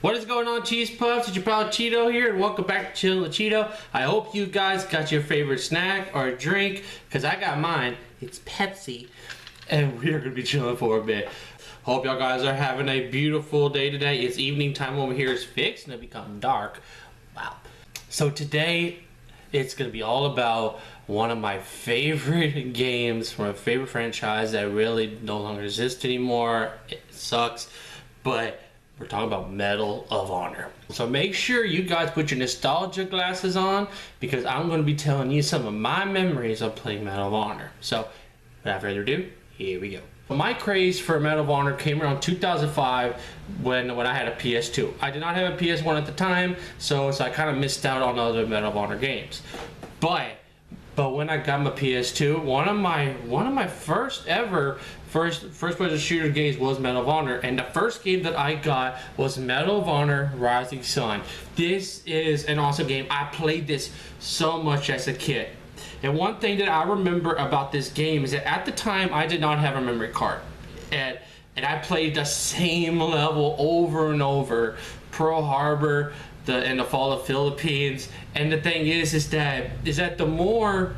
What is going on, Cheesepuffs? It's your pal Cheeto here, and welcome back to Chillen with Cheeto. I hope you guys got your favorite snack or drink, because I got mine. It's Pepsi, and we're going to be chilling for a bit. Hope y'all guys are having a beautiful day today. It's evening time over here. It's fixing to become dark. Wow. So today, it's going to be all about one of my favorite games from a favorite franchise that really no longer exists anymore. It sucks, but we're talking about Medal of Honor. So make sure you guys put your nostalgia glasses on, because I'm going to be telling you some of my memories of playing Medal of Honor. So without further ado, here we go. My craze for Medal of Honor came around 2005 when I had a PS2. I did not have a PS1 at the time, so I kind of missed out on other Medal of Honor games. But when I got my PS2, one of my first person shooter games was Medal of Honor, and the first game that I got was Medal of Honor Rising Sun. This is an awesome game. I played this so much as a kid. And one thing that I remember about this game is that at the time I did not have a memory card. And I played the same level over and over. Pearl Harbor, and the fall of Philippines. And the thing is that the more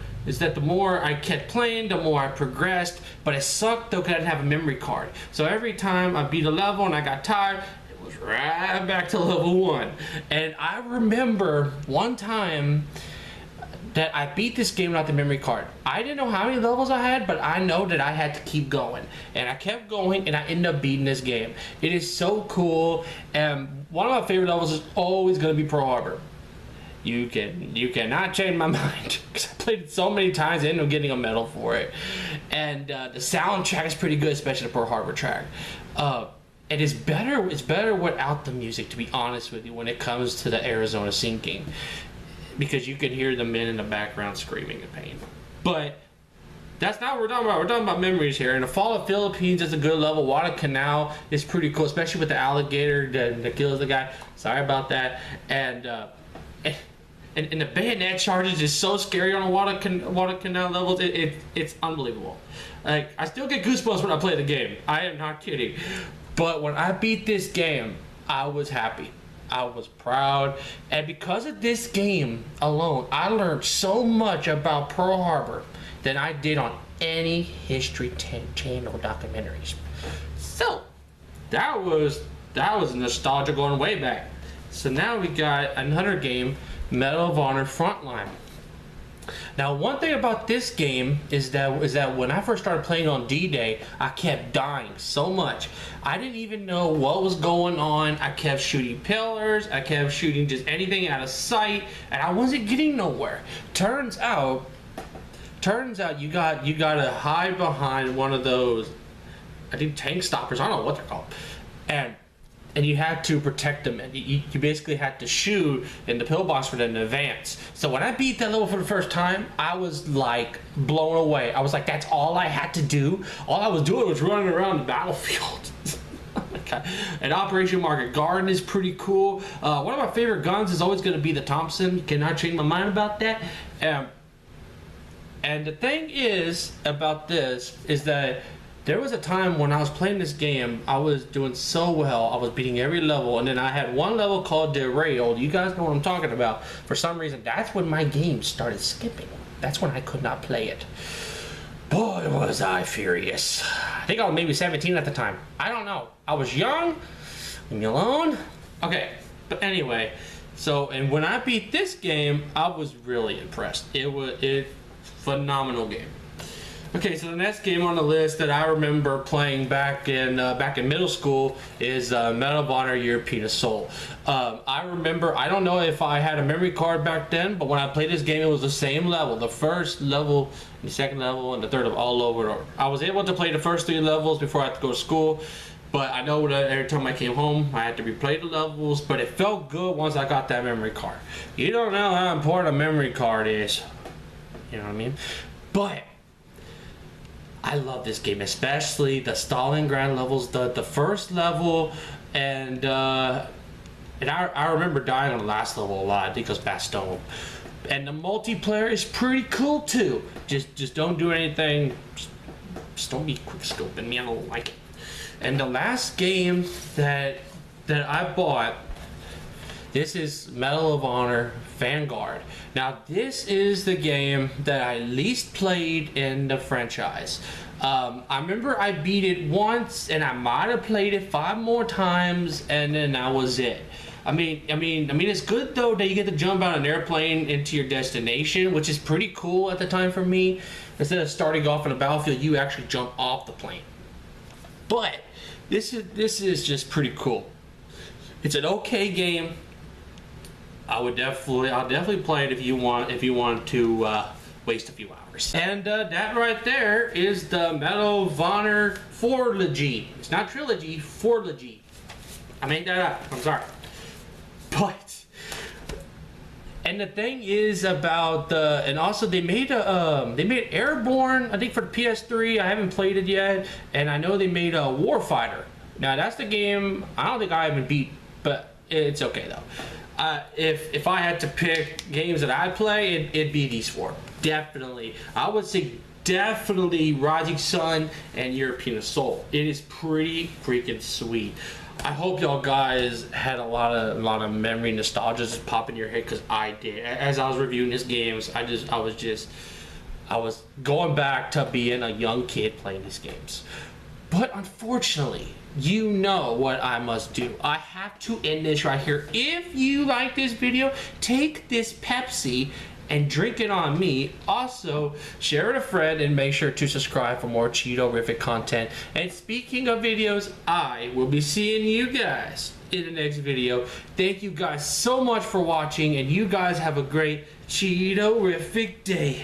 I kept playing, the more I progressed. But it sucked though, because I didn't have a memory card. So every time I beat a level and I got tired, it was right back to level 1. And I remember one time that I beat this game without the memory card. I didn't know how many levels I had, but I know that I had to keep going. And I kept going, and I ended up beating this game. It is so cool, and one of my favorite levels is always going to be Pearl Harbor. You cannot change my mind, because I played it so many times, I ended up getting a medal for it. And the soundtrack is pretty good, especially the Pearl Harbor track. It's better without the music, to be honest with you, when it comes to the Arizona sinking, because you can hear the men in the background screaming in pain. But that's not what we're talking about. We're talking about memories here. And the Fall of Philippines is a good level. Guadalcanal is pretty cool, especially with the alligator that kills the guy. Sorry about that. And the bayonet charges is so scary on the Guadalcanal levels. It's unbelievable. Like, I still get goosebumps when I play the game. I am not kidding. But when I beat this game, I was happy. I was proud, and because of this game alone, I learned so much about Pearl Harbor than I did on any History Channel documentaries. So that was nostalgia going way back. So now we got another game, Medal of Honor Frontline. Now, one thing about this game is that when I first started playing on D-Day, I kept dying so much. I didn't even know what was going on. I kept shooting pillars. I kept shooting just anything out of sight, and I wasn't getting nowhere. Turns out you gotta hide behind one of those, I think, tank stoppers. I don't know what they're called, and you had to protect them, and you basically had to shoot in the pillbox for them to advance. So when I beat that level for the first time, I was like blown away. I was like, that's all I had to do? All I was doing was running around the battlefield. Okay. And Operation Market Garden is pretty cool. One of my favorite guns is always going to be the Thompson. You cannot change my mind about that. And the thing is about this is that there was a time when I was playing this game, I was doing so well, I was beating every level, and then I had one level called Derailed. You guys know what I'm talking about. For some reason, that's when my game started skipping. That's when I could not play it. Boy, was I furious. I think I was maybe 17 at the time. I don't know. I was young. Leave me alone. Okay, but anyway, and when I beat this game, I was really impressed. It was a phenomenal game. Okay, so the next game on the list that I remember playing back in middle school is Medal of Honor European Assault. I remember, I don't know if I had a memory card back then, but when I played this game, it was the same level. The first level, the second level, and the third level, all over and over. I was able to play the first 3 levels before I had to go to school, but I know that every time I came home, I had to replay the levels, but it felt good once I got that memory card. You don't know how important a memory card is. You know what I mean? But I love this game, especially the Stalingrad levels, the first level, and I remember dying on the last level a lot. I think it was Bastogne. And the multiplayer is pretty cool too. Just don't do anything. Just don't be quick scoping me. I don't like it. And the last game that I bought This is Medal of Honor Vanguard. Now, this is the game that I least played in the franchise. I remember I beat it once, and I might have played it 5 more times, and then that was it. I mean, it's good though that you get to jump out an airplane into your destination, which is pretty cool at the time for me. Instead of starting off on a battlefield, you actually jump off the plane. But this is just pretty cool. It's an okay game. I'll definitely play it if you want to waste a few hours. And that right there is the Medal of Honor Trilogy. It's not trilogy, Trilogy. I made that up. I'm sorry. But, and the thing is about and also they made Airborne, I think, for the PS3. I haven't played it yet, and I know they made a Warfighter. Now that's the game I don't think I even beat, but it's okay though. If I had to pick games that I'd play, it'd be these 4. Definitely, I would say definitely Rising Sun and European Assault. It is pretty freaking sweet. I hope y'all guys had a lot of memory nostalgia just pop in your head, because I did. As I was reviewing these games, I was going back to being a young kid playing these games. But unfortunately, you know what I must do. I have to end this right here. If you like this video, take this Pepsi and drink it on me. Also, share it with a friend and make sure to subscribe for more Cheetoriffic content. And speaking of videos, I will be seeing you guys in the next video. Thank you guys so much for watching, and you guys have a great Cheetoriffic day.